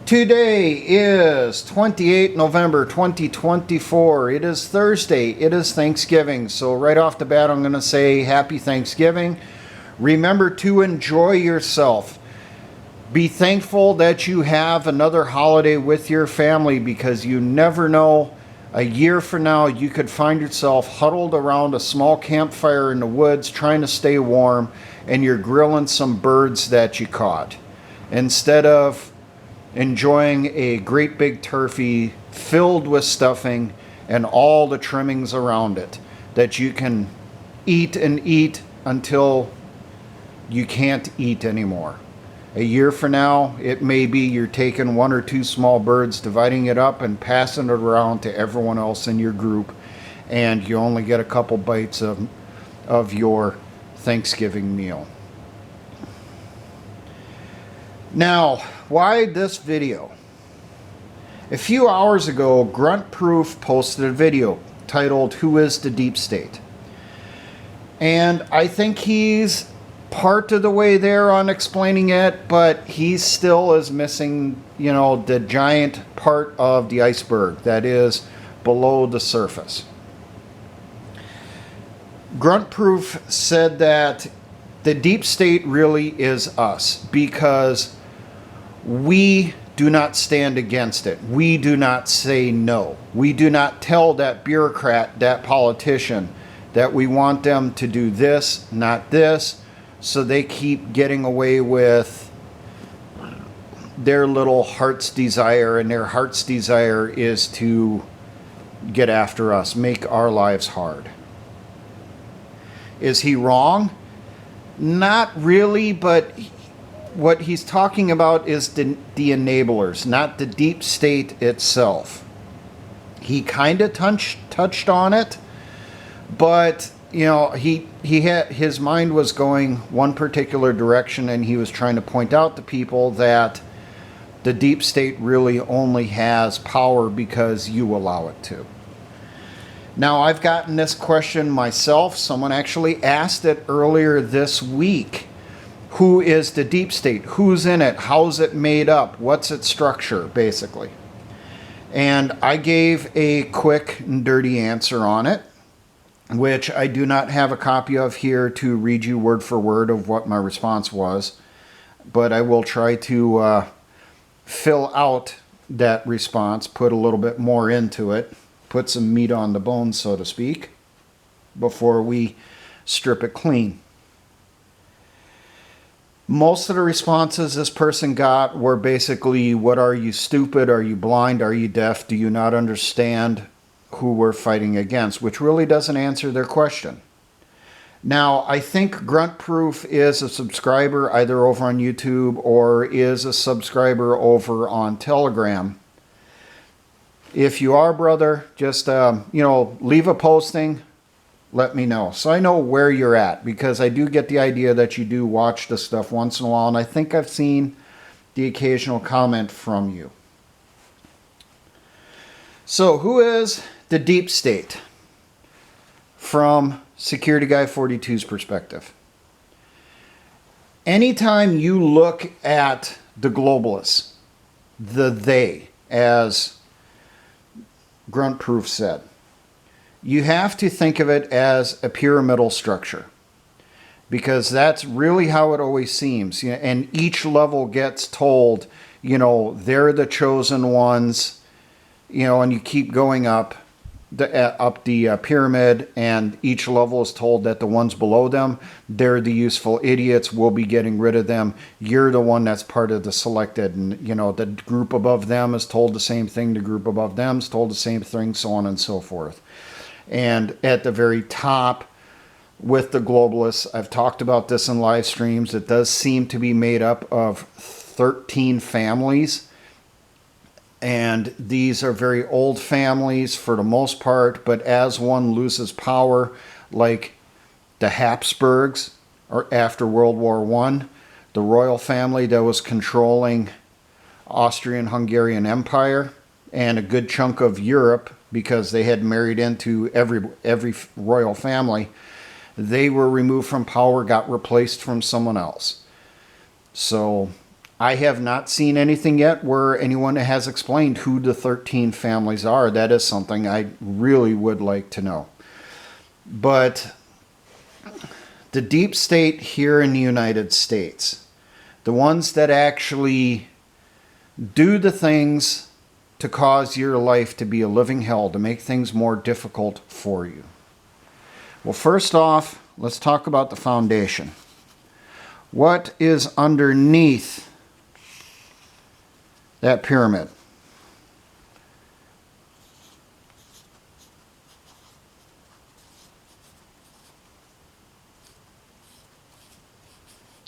Today is 28 November 2024. It is Thursday. It is Thanksgiving. So right off the bat, I'm going to say Happy Thanksgiving. Remember to enjoy yourself. Be thankful that you have another holiday with your family, because you never know. A year from now, you could find yourself huddled around a small campfire in the woods trying to stay warm, and you're grilling some birds that you caught instead of enjoying a great big turkey filled with stuffing and all the trimmings around it that you can eat and eat until you can't eat anymore. A year from now, it may be you're taking one or two small birds, dividing it up and passing it around to everyone else in your group, and you only get a couple bites of your Thanksgiving meal. Now, why this video? A few hours ago, Grunt Proof posted a video titled, "Who is the Deep State?" And I think he's part of the way there on explaining it, but he still is missing, the giant part of the iceberg that is below the surface. Grunt Proof said that the deep state really is us, because we do not stand against it. We do not say no. We do not tell that bureaucrat, that politician, that we want them to do this, not this, so they keep getting away with their little heart's desire, and their heart's desire is to get after us, make our lives hard. Is he wrong? Not really, but what he's talking about is the enablers, not the deep state itself. He kind of touched on it, but he had, his mind was going one particular direction, and he was trying to point out to people that the deep state really only has power because you allow it to. Now, I've gotten this question myself. Someone actually asked it earlier this week. Who is the deep state? Who's in it? How's it made up? What's its structure, basically? And I gave a quick and dirty answer on it, which I do not have a copy of here to read you word for word of what my response was, but I will try to fill out that response, put a little bit more into it, put some meat on the bone, so to speak, before we strip it clean. Most of the responses this person got were basically, what are you, stupid? Are you blind? Are you deaf? Do you not understand who we're fighting against? Which really doesn't answer their question. Now, I think Grunt Proof is a subscriber either over on YouTube or is a subscriber over on Telegram. If you are, brother, just, leave a posting. Let me know, so I know where you're at, because I do get the idea that you do watch this stuff once in a while, and I think I've seen the occasional comment from you. So, who is the deep state from Security Guy 42's perspective? Anytime you look at the globalists, the they, as Grunt Proof said, you have to think of it as a pyramidal structure, because that's really how it always seems. And each level gets told, they're the chosen ones, and you keep going up the pyramid, and each level is told that the ones below them, they're the useful idiots, we'll be getting rid of them. You're the one that's part of the selected, and the group above them is told the same thing, the group above them is told the same thing, so on and so forth. And at the very top, with the globalists, I've talked about this in live streams, it does seem to be made up of 13 families. And these are very old families for the most part, but as one loses power, like the Habsburgs, or after World War I, the royal family that was controlling Austrian-Hungarian Empire and a good chunk of Europe, because they had married into every royal family, they were removed from power, got replaced from someone else. So I have not seen anything yet where anyone has explained who the 13 families are. That is something I really would like to know. But the deep state here in the United States, the ones that actually do the things to cause your life to be a living hell, to make things more difficult for you. Well, first off, let's talk about the foundation. What is underneath that pyramid?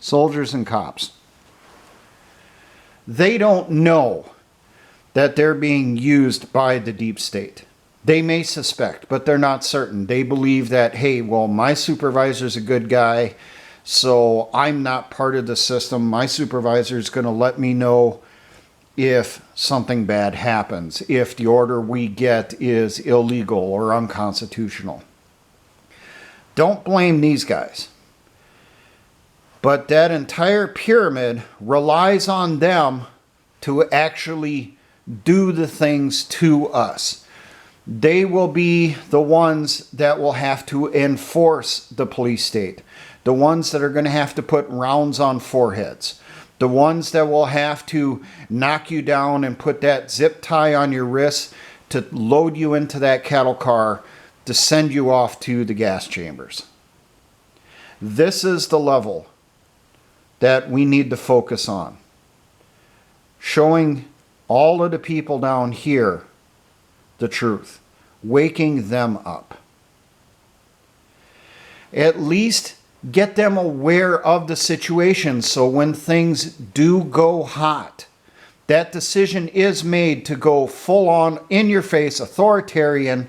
Soldiers and cops. They don't know that they're being used by the deep state. They may suspect, but they're not certain. They believe that, hey, well, my supervisor's a good guy, so I'm not part of the system. My supervisor's going to let me know if something bad happens, if the order we get is illegal or unconstitutional. Don't blame these guys. But that entire pyramid relies on them to actually do the things to us. They will be the ones that will have to enforce the police state, the ones that are going to have to put rounds on foreheads, the ones that will have to knock you down and put that zip tie on your wrist to load you into that cattle car to send you off to the gas chambers. This is the level that we need to focus on. Showing all of the people down here the truth. Waking them up. At least get them aware of the situation so when things do go hot, that decision is made to go full on, in your face, authoritarian.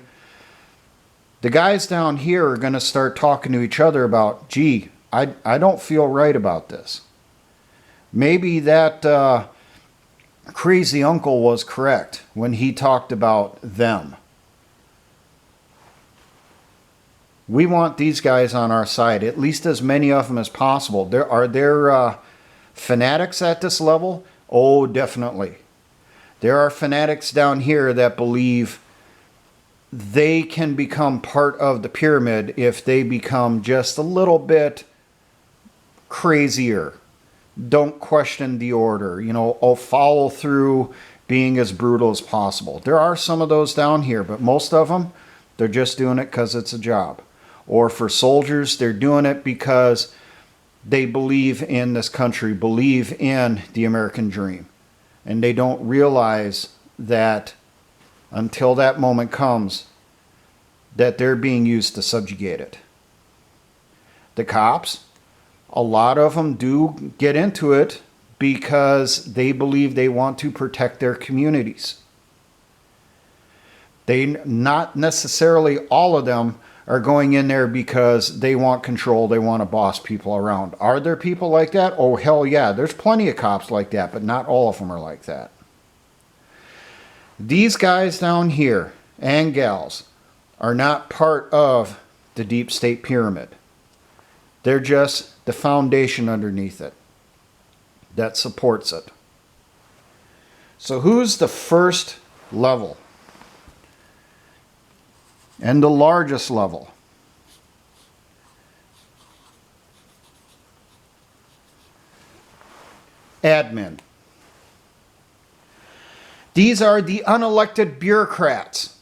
The guys down here are going to start talking to each other about, gee, I don't feel right about this. Maybe that crazy uncle was correct when he talked about them. We want these guys on our side, at least as many of them as possible. Are there fanatics at this level? Oh, definitely. There are fanatics down here that believe they can become part of the pyramid if they become just a little bit crazier. Don't question the order. Follow through, being as brutal as possible. There are some of those down here, but most of them, they're just doing it because it's a job. Or for soldiers, they're doing it because they believe in this country, believe in the American dream. And they don't realize that until that moment comes, that they're being used to subjugate it. The cops, a lot of them do get into it because they believe they want to protect their communities. Not necessarily all of them are going in there because they want control, they want to boss people around. Are there people like that? Oh, hell yeah. There's plenty of cops like that, but not all of them are like that. These guys down here, and gals, are not part of the deep state pyramid. They're just the foundation underneath it that supports it. So who's the first level? And the largest level? Admin. These are the unelected bureaucrats.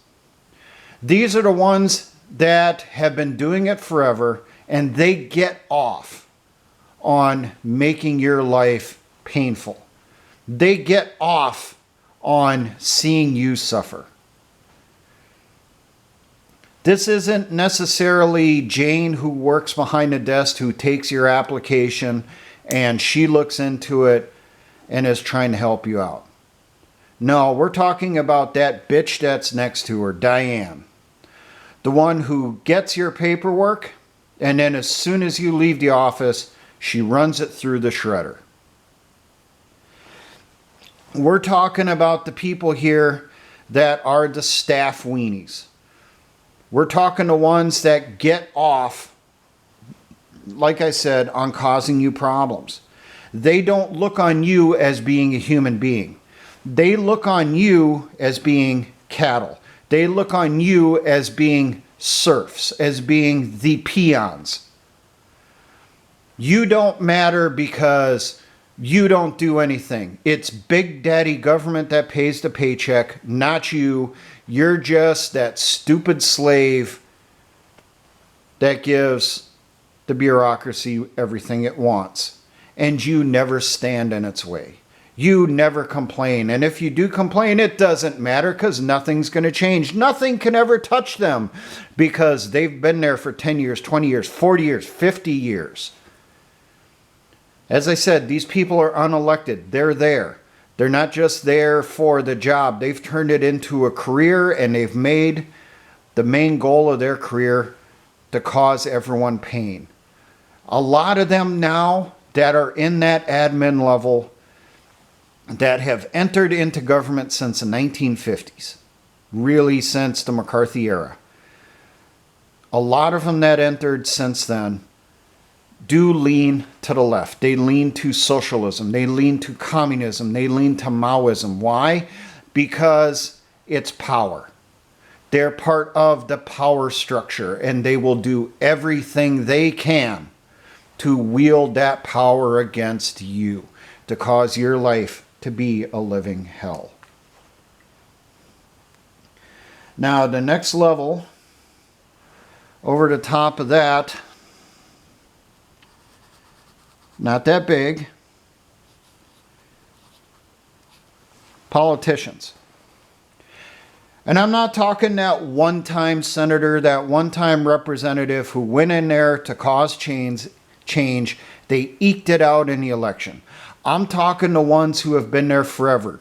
These are the ones that have been doing it forever, and they get off on making your life painful. They get off on seeing you suffer. This isn't necessarily Jane who works behind the desk who takes your application and she looks into it and is trying to help you out. No, we're talking about that bitch that's next to her, Diane. The one who gets your paperwork and then as soon as you leave the office, she runs it through the shredder. We're talking about the people here that are the staff weenies. We're talking to ones that get off, like I said, on causing you problems. They don't look on you as being a human being. They look on you as being cattle. They look on you as being serfs, as being the peons. You don't matter because you don't do anything. It's Big Daddy government that pays the paycheck, not you. You're just that stupid slave that gives the bureaucracy everything it wants. And you never stand in its way. You never complain. And if you do complain, it doesn't matter because nothing's going to change. Nothing can ever touch them because they've been there for 10 years, 20 years, 40 years, 50 years. As I said, these people are unelected. They're there. They're not just there for the job. They've turned it into a career, and they've made the main goal of their career to cause everyone pain. A lot of them now that are in that admin level that have entered into government since the 1950s, really since the McCarthy era. A lot of them that entered since then do lean to the left. They lean to socialism. They lean to communism. They lean to Maoism. Why? Because it's power. They're part of the power structure, and they will do everything they can to wield that power against you, to cause your life to be a living hell. Now, the next level, over the top of that, not that big, politicians. And I'm not talking that one-time senator, that one-time representative who went in there to cause change. They eked it out in the election. I'm talking the ones who have been there forever.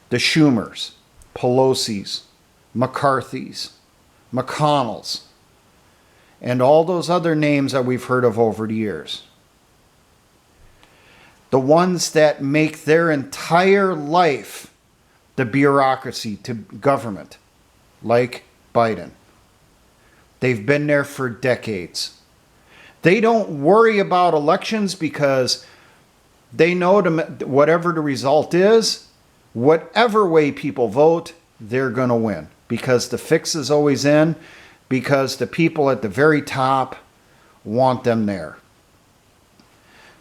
The Schumers, Pelosi's, McCarthy's, McConnell's, and all those other names that we've heard of over the years. The ones that make their entire life the bureaucracy to government, like Biden. They've been there for decades. They don't worry about elections because they know whatever the result is, whatever way people vote, they're going to win. Because the fix is always in, because the people at the very top want them there.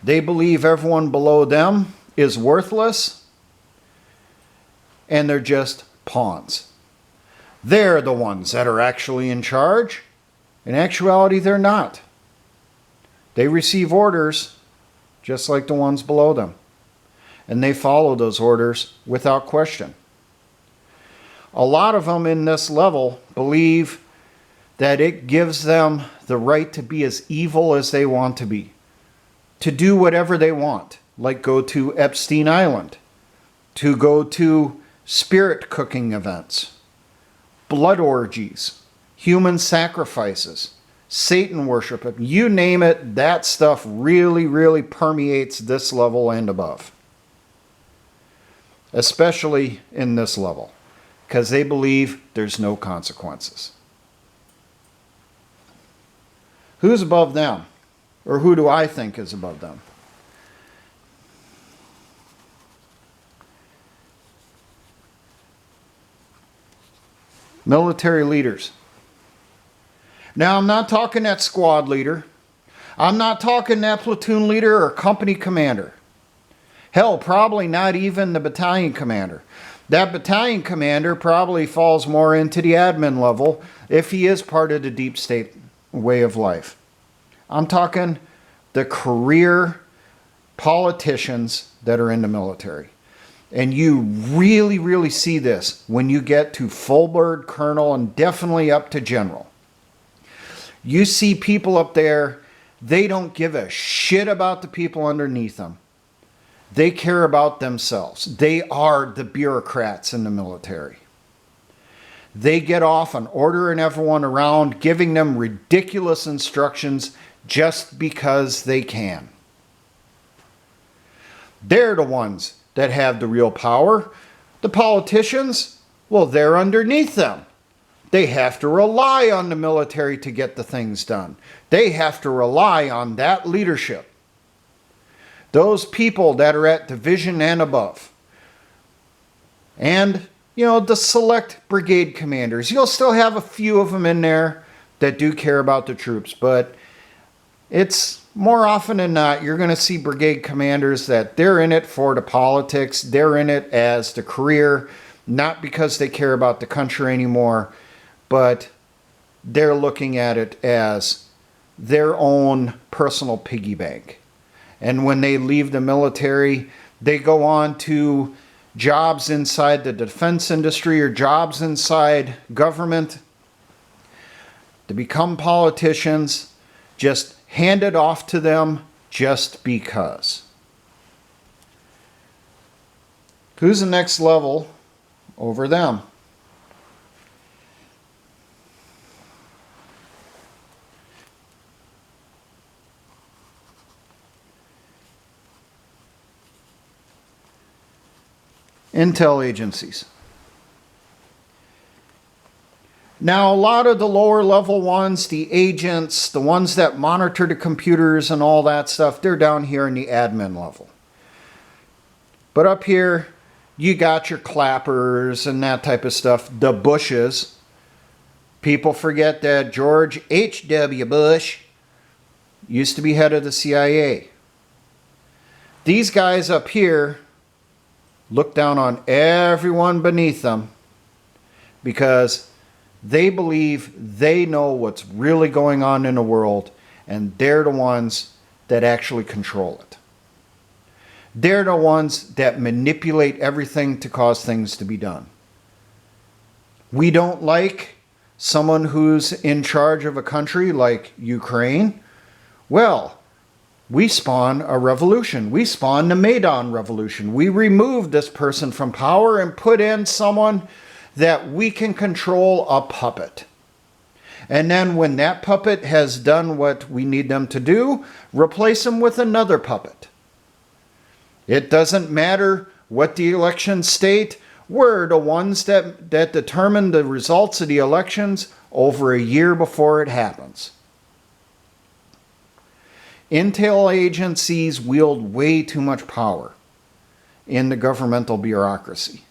They believe everyone below them is worthless, and they're just pawns. They're the ones that are actually in charge. In actuality, they're not. They receive orders just like the ones below them. And they follow those orders without question. A lot of them in this level believe that it gives them the right to be as evil as they want to be. To do whatever they want, like go to Epstein Island, to go to spirit cooking events, blood orgies, human sacrifices, Satan worship, you name it, that stuff really, really permeates this level and above. Especially in this level, because they believe there's no consequences. Who's above them? Or who do I think is above them? Military leaders. Now, I'm not talking that squad leader. I'm not talking that platoon leader or company commander. Hell, probably not even the battalion commander. That battalion commander probably falls more into the admin level if he is part of the deep state way of life. I'm talking the career politicians that are in the military. And you really, really see this when you get to full bird colonel and definitely up to general. You see people up there, they don't give a shit about the people underneath them. They care about themselves. They are the bureaucrats in the military. They get off on ordering everyone around, giving them ridiculous instructions just because they can. They're the ones that have the real power. The politicians, well, they're underneath them. They have to rely on the military to get the things done. They have to rely on that leadership. Those people that are at division and above. And, the select brigade commanders. You'll still have a few of them in there that do care about the troops, but it's more often than not, you're going to see brigade commanders that they're in it for the politics. They're in it as the career, not because they care about the country anymore, but they're looking at it as their own personal piggy bank. And when they leave the military, they go on to jobs inside the defense industry or jobs inside government to become politicians, just hand it off to them just because. Who's the next level over them? Intel agencies. Now, a lot of the lower level ones, the agents, the ones that monitor the computers and all that stuff, they're down here in the admin level. But up here, you got your clappers and that type of stuff, the Bushes. People forget that George H.W. Bush used to be head of the CIA. These guys up here look down on everyone beneath them because they believe they know what's really going on in the world, and they're the ones that actually control it. They're the ones that manipulate everything to cause things to be done. We don't like someone who's in charge of a country like Ukraine. Well, we spawn a revolution. We spawn the Maidan Revolution. We remove this person from power and put in someone that we can control, a puppet. And then when that puppet has done what we need them to do, replace them with another puppet. It doesn't matter what the elections state. We're the ones that determine the results of the elections over a year before it happens. Intel agencies wield way too much power in the governmental bureaucracy.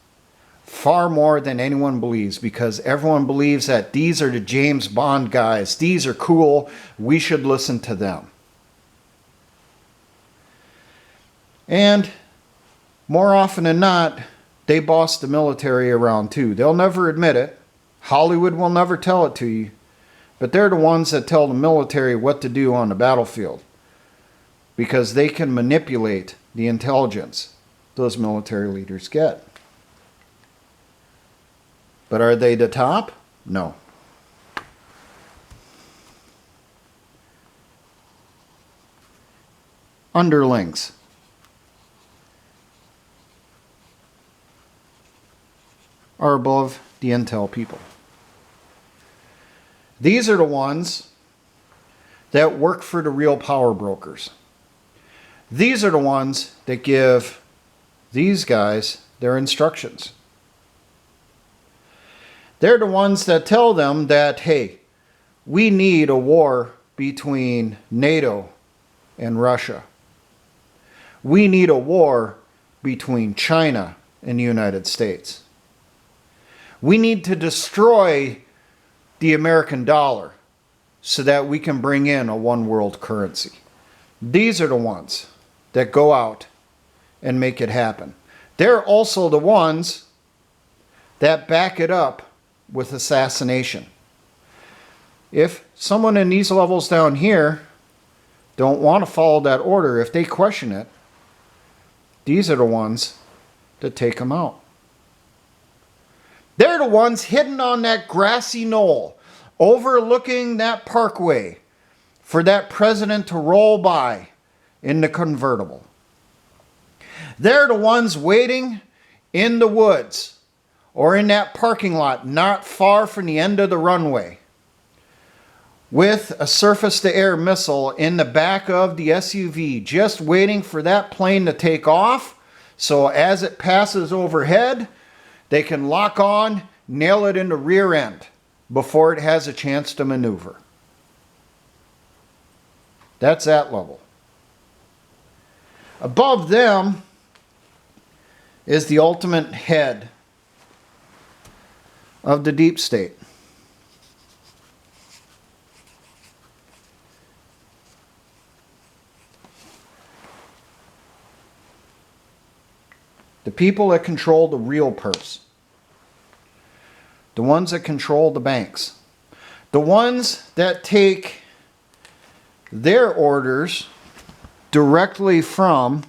Far more than anyone believes, because everyone believes that these are the James Bond guys. These are cool. We should listen to them. And more often than not, they boss the military around too. They'll never admit it. Hollywood will never tell it to you. But they're the ones that tell the military what to do on the battlefield, because they can manipulate the intelligence those military leaders get. But are they the top? No. Underlings. Are above the intel people. These are the ones that work for the real power brokers. These are the ones that give these guys their instructions. They're the ones that tell them that, hey, we need a war between NATO and Russia. We need a war between China and the United States. We need to destroy the American dollar so that we can bring in a one world currency. These are the ones that go out and make it happen. They're also the ones that back it up with assassination. If someone in these levels down here don't want to follow that order, if they question it, these are the ones that take them out. They're the ones hidden on that grassy knoll, overlooking that parkway, for that president to roll by in the convertible. They're the ones waiting in the woods or in that parking lot not far from the end of the runway with a surface-to-air missile in the back of the SUV, just waiting for that plane to take off, so as it passes overhead, they can lock on, nail it in the rear end before it has a chance to maneuver. That's that level. Above them is the ultimate head of the deep state. The people that control the real purse. The ones that control the banks. The ones that take their orders directly from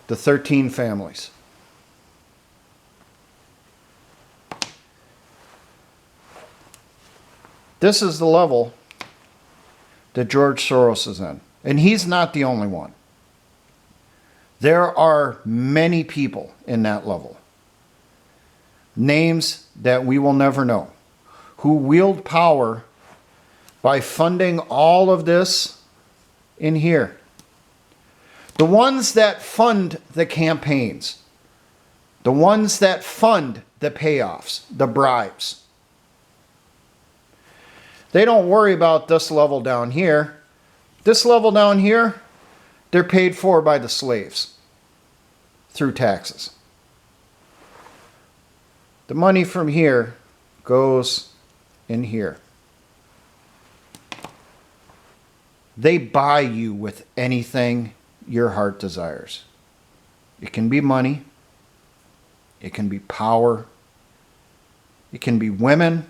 the 13 families. This is the level that George Soros is in. And he's not the only one. There are many people in that level. Names that we will never know. Who wield power by funding all of this in here. The ones that fund the campaigns. The ones that fund the payoffs, the bribes. They don't worry about this level down here. This level down here, they're paid for by the slaves through taxes. The money from here goes in here. They buy you with anything your heart desires. It can be money. It can be power. It can be women.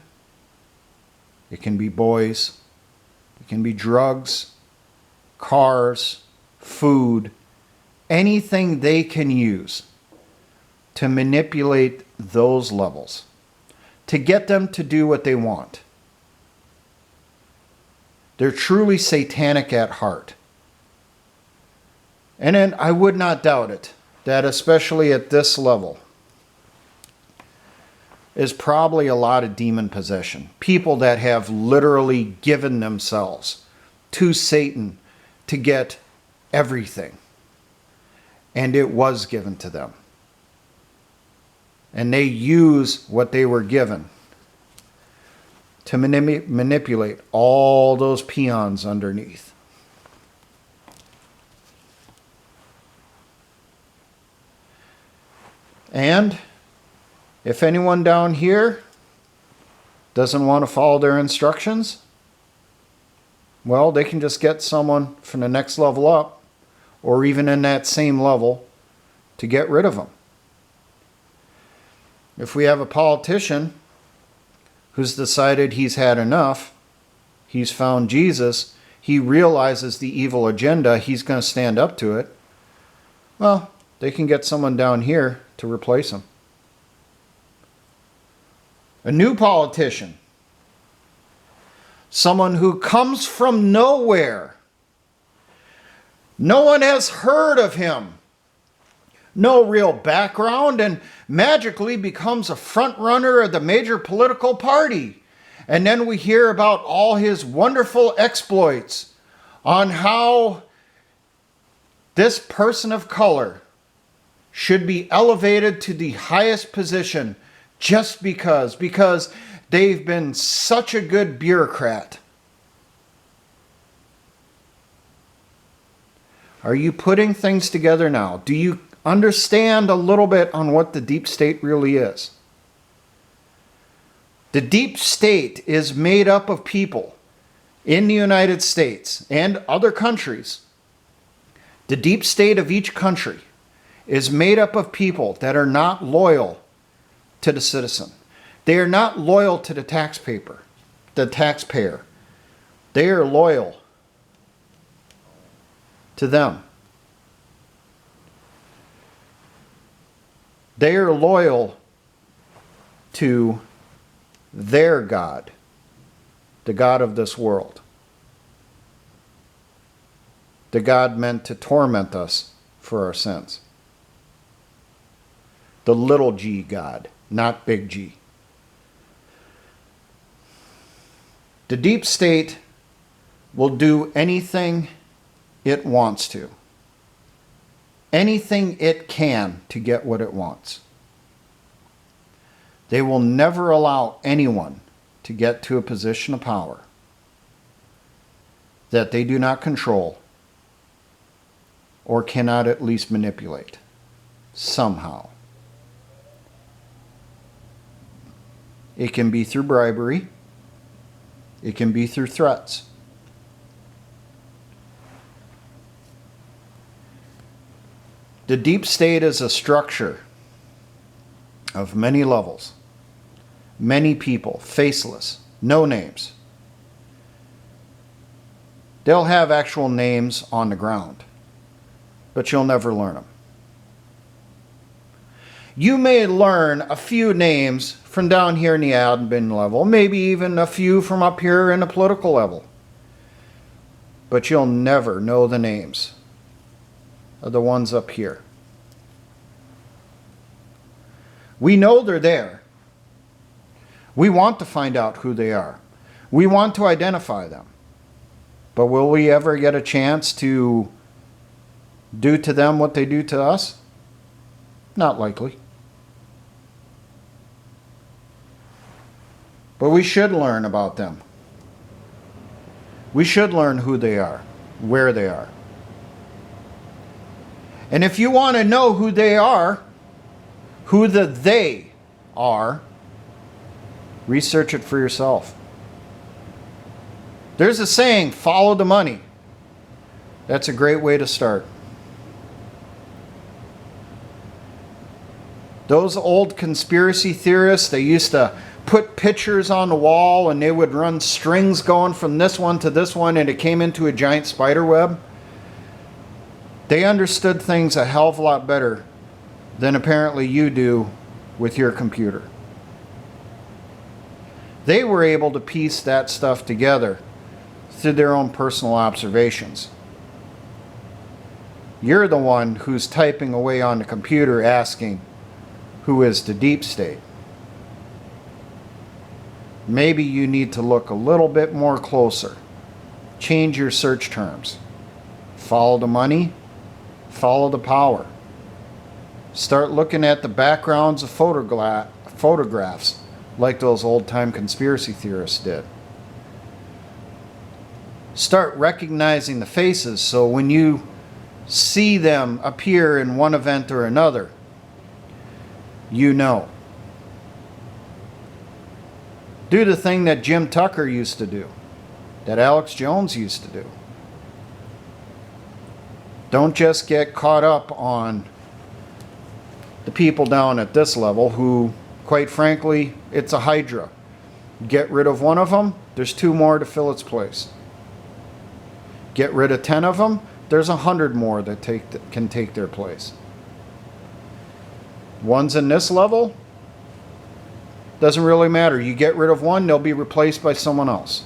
It can be boys. It can be drugs, cars, food, anything they can use to manipulate those levels, to get them to do what they want. They're truly satanic at heart. And then I would not doubt it, that especially at this level, is probably a lot of demon possession. People that have literally given themselves to Satan to get everything. And it was given to them. And they use what they were given to manipulate all those peons underneath. And if anyone down here doesn't want to follow their instructions, well, they can just get someone from the next level up, or even in that same level, to get rid of them. If we have a politician who's decided he's had enough, he's found Jesus, he realizes the evil agenda, he's going to stand up to it, well, they can get someone down here to replace him. A new politician, someone who comes from nowhere. No one has heard of him. No real background, and magically becomes a front runner of the major political party. And then we hear about all his wonderful exploits on how this person of color should be elevated to the highest position just because they've been such a good bureaucrat. Are you putting things together now? Do you understand a little bit on what the deep state really is? The deep state is made up of people in the United States and other countries. The deep state of each country is made up of people that are not loyal to the citizen. They are not loyal to the taxpayer. They are loyal to them. They are loyal to their God, the God of this world. The God meant to torment us for our sins. The little g God, not big G. The deep state will do anything it wants to. Anything it can to get what it wants. They will never allow anyone to get to a position of power that they do not control or cannot at least manipulate somehow. It can be through bribery. It can be through threats. The deep state is a structure of many levels, many people, faceless, no names. They'll have actual names on the ground, but you'll never learn them. You may learn a few names from down here in the admin level, maybe even a few from up here in the political level, but you'll never know the names of the ones up here. We know they're there. We want to find out who they are. We want to identify them. But will we ever get a chance to do to them what they do to us? Not likely. But we should learn about them. We should learn who they are, where they are. And if you want to know who they are, who the they are, research it for yourself. There's a saying, follow the money. That's a great way to start. Those old conspiracy theorists, they used to put pictures on the wall and they would run strings going from this one to this one and it came into a giant spider web. They understood things a hell of a lot better than apparently you do with your computer. They were able to piece that stuff together through their own personal observations. You're the one who's typing away on the computer asking, who is the deep state? Maybe you need to look a little bit more closer. Change your search terms. Follow the money, follow the power. Start looking at the backgrounds of photographs like those old-time conspiracy theorists did. Start recognizing the faces so when you see them appear in one event or another, you know. Do the thing that Jim Tucker used to do, that Alex Jones used to do. Don't just get caught up on the people down at this level who, quite frankly, it's a hydra. Get rid of one of them, there's 2 more to fill its place. Get rid of 10 of them, there's 100 more that can take their place. Ones in this level, doesn't really matter. You get rid of one, they'll be replaced by someone else.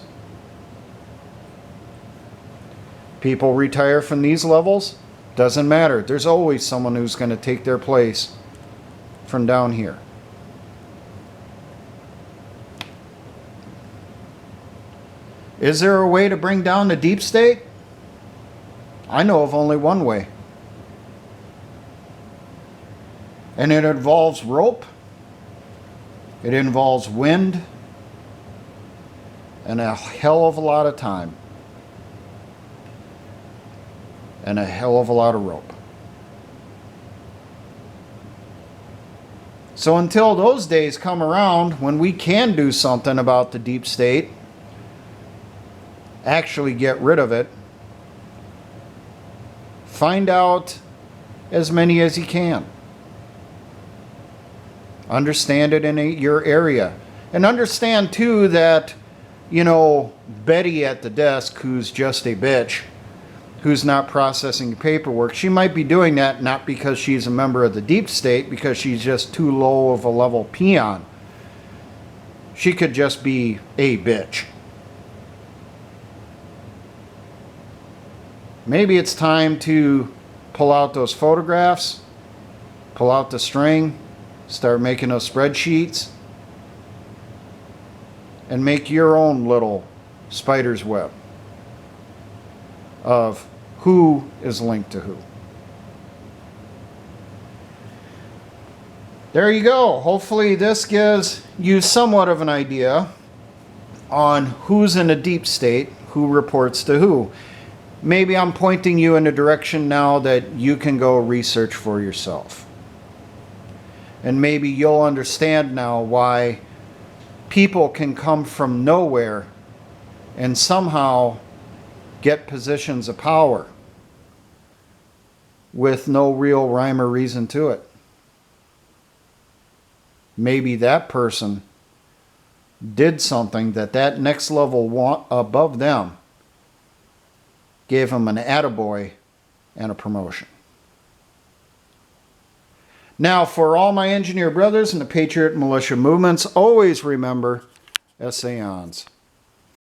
People retire from these levels, doesn't matter. There's always someone who's going to take their place from down here. Is there a way to bring down the deep state? I know of only one way. And it involves rope. It involves wind. And a hell of a lot of time. And a hell of a lot of rope. So until those days come around when we can do something about the deep state, actually get rid of it, find out as many as you can. Understand it in your area. And understand too that, Betty at the desk, who's just a bitch, who's not processing paperwork, she might be doing that not because she's a member of the deep state, because she's just too low of a level peon. She could just be a bitch. Maybe it's time to pull out those photographs, pull out the string, start making those spreadsheets, and make your own little spider's web of who is linked to who. there you go. Hopefully this gives you somewhat of an idea on who's in a deep state, who reports to who. Maybe I'm pointing you in a direction now that you can go research for yourself. And maybe you'll understand now why people can come from nowhere and somehow get positions of power with no real rhyme or reason to it. Maybe that person did something that next level above them gave them an attaboy and a promotion. Now, for all my engineer brothers and the Patriot Militia movements, always remember, essayons.